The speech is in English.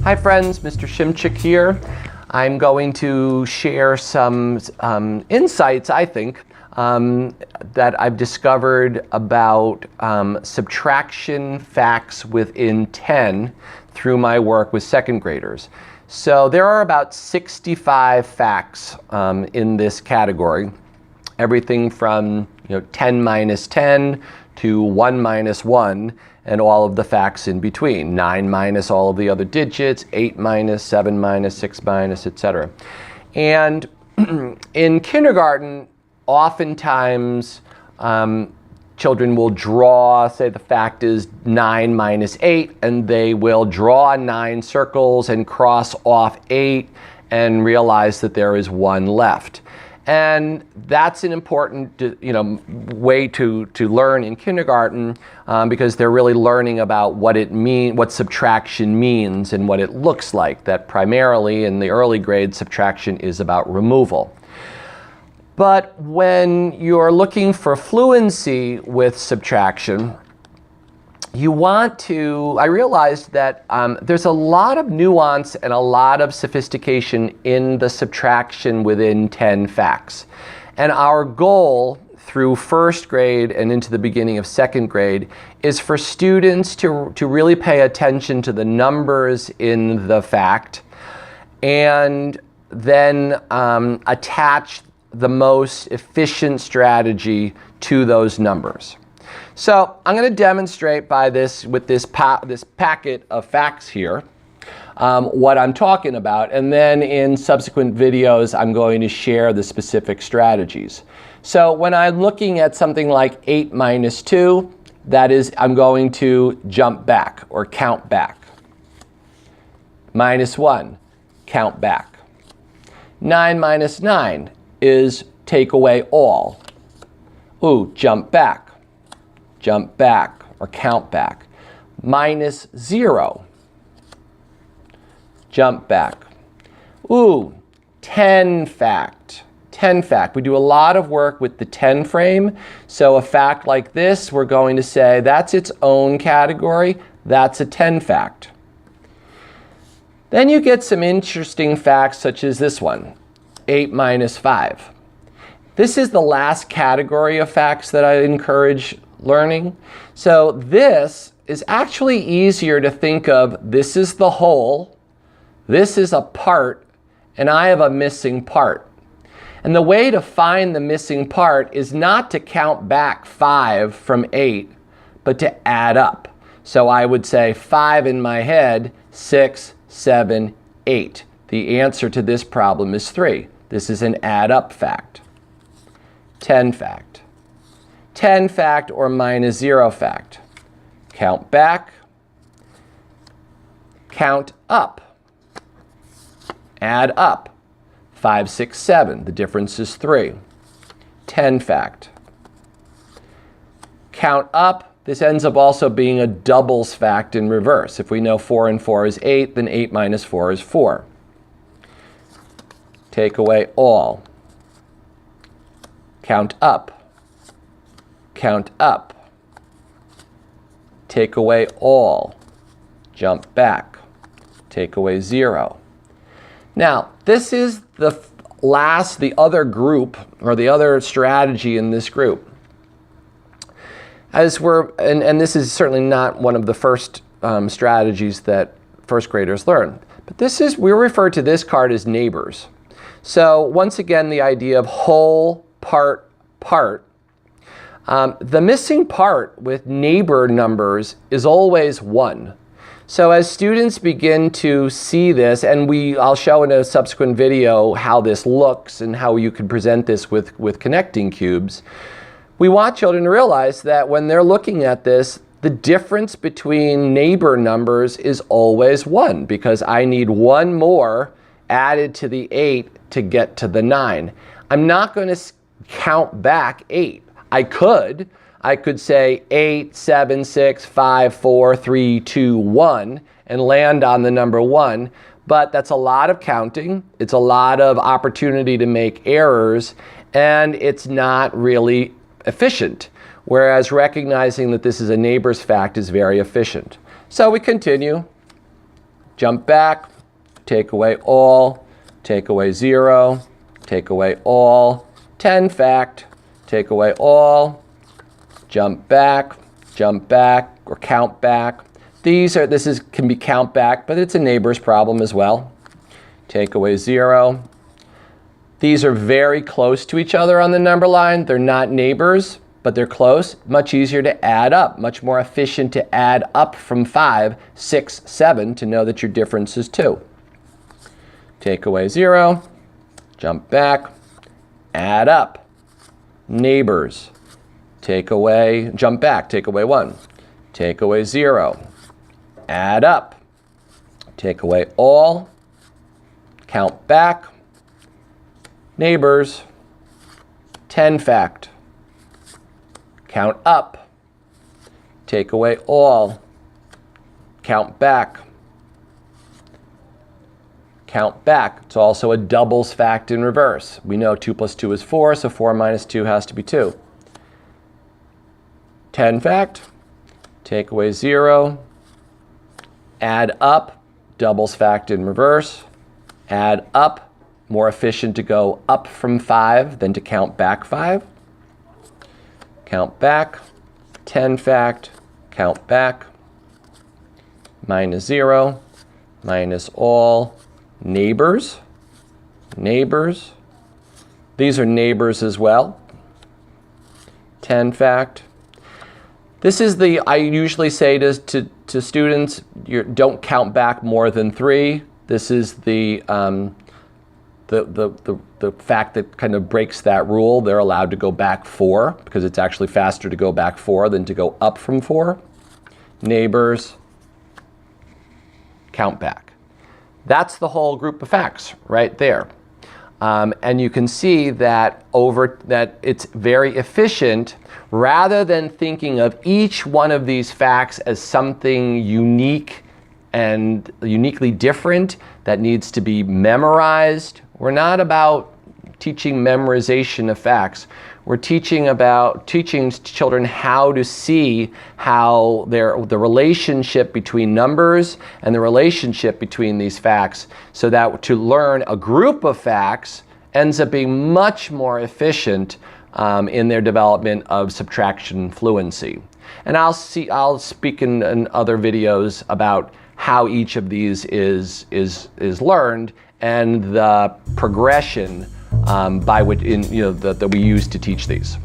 Hi friends, Mr. Shimchick here. I'm going to share some insights, I think, that I've discovered about subtraction facts within 10 through my work with second graders. So there are about 65 facts in this category. Everything from 10 minus 10 to 1 minus 1 and all of the facts in between. 9 minus all of the other digits, 8 minus, 7 minus, 6 minus, etc. And in kindergarten, oftentimes children will draw, say the fact is 9 minus 8, and they will draw 9 circles and cross off 8 and realize that there is 1 left. And that's an important way to learn in kindergarten because they're really learning about what subtraction means and what it looks like. That primarily in the early grades, subtraction is about removal. But when you're looking for fluency with subtraction, I realized that there's a lot of nuance and a lot of sophistication in the subtraction within 10 facts. And our goal through first grade and into the beginning of second grade is for students to really pay attention to the numbers in the fact and then attach the most efficient strategy to those numbers. So I'm going to demonstrate with this packet of facts here what I'm talking about, and then in subsequent videos I'm going to share the specific strategies. So when I'm looking at something like 8 minus 2, that is, I'm going to jump back or count back. Minus 1, count back. 9 minus 9 is take away all. Ooh, jump back. Jump back or count back. Minus 0. Jump back. Ooh, 10 fact. 10 fact. We do a lot of work with the 10 frame. So a fact like this, we're going to say that's its own category. That's a 10 fact. Then you get some interesting facts such as this one, 8 minus 5. This is the last category of facts that I encourage learning. So this is actually easier to think of. This is the whole, this is a part, and I have a missing part. And the way to find the missing part is not to count back 5 from 8, but to add up. So I would say 5 in my head, 6, 7, 8. The answer to this problem is 3. This is an add up fact. 10 fact. 10 fact or minus 0 fact. Count back. Count up. Add up. 5, 6, 7. The difference is 3. 10 fact. Count up. This ends up also being a doubles fact in reverse. If we know 4 and 4 is 8, then 8 minus 4 is 4. Take away all. Count up. Count up. Take away all. Jump back. Take away 0. Now, this is the other group, or the other strategy in this group. And this is certainly not one of the first strategies that first graders learn. But we refer to this card as neighbors. So once again, the idea of whole, part, part. The missing part with neighbor numbers is always 1. So as students begin to see this, and I'll show in a subsequent video how this looks and how you can present this with connecting cubes, we want children to realize that when they're looking at this, the difference between neighbor numbers is always 1, because I need 1 more added to the 8 to get to the 9. I'm not going to count back 8. I could say 8, 7, 6, 5, 4, 3, 2, 1 and land on the number 1, but that's a lot of counting. It's a lot of opportunity to make errors, and it's not really efficient. Whereas recognizing that this is a neighbor's fact is very efficient. So we continue. jump back, take away all, take away 0, take away all, 10 fact, take away all, jump back, or count back. This can be count back, but it's a neighbor's problem as well. Take away 0. These are very close to each other on the number line. They're not neighbors, but they're close. Much easier to add up, much more efficient to add up from 5, 6, 7 to know that your difference is 2. Take away 0, jump back, add up. Neighbors, jump back, take away 1, take away 0, add up, take away all, count back, neighbors, 10 fact, count up, take away all, count back, count back. It's also a doubles fact in reverse. We know 2 plus 2 is 4, so 4 minus 2 has to be 2. 10 fact, take away 0, add up, doubles fact in reverse, add up, more efficient to go up from 5 than to count back 5. Count back, 10 fact, count back, minus 0, minus all, neighbors, these are neighbors as well, 10 fact. This is I usually say to students, don't count back more than 3. This is the fact that kind of breaks that rule. They're allowed to go back 4 because it's actually faster to go back 4 than to go up from 4. Neighbors, count back. That's the whole group of facts right there. And you can see that it's very efficient. Rather than thinking of each one of these facts as something unique and uniquely different that needs to be memorized, we're not about teaching memorization of facts. We're teaching children how to see how the relationship between numbers and the relationship between these facts, so that to learn a group of facts ends up being much more efficient in their development of subtraction fluency. And I'll speak in other videos about how each of these is learned and the progression by which that we use to teach these.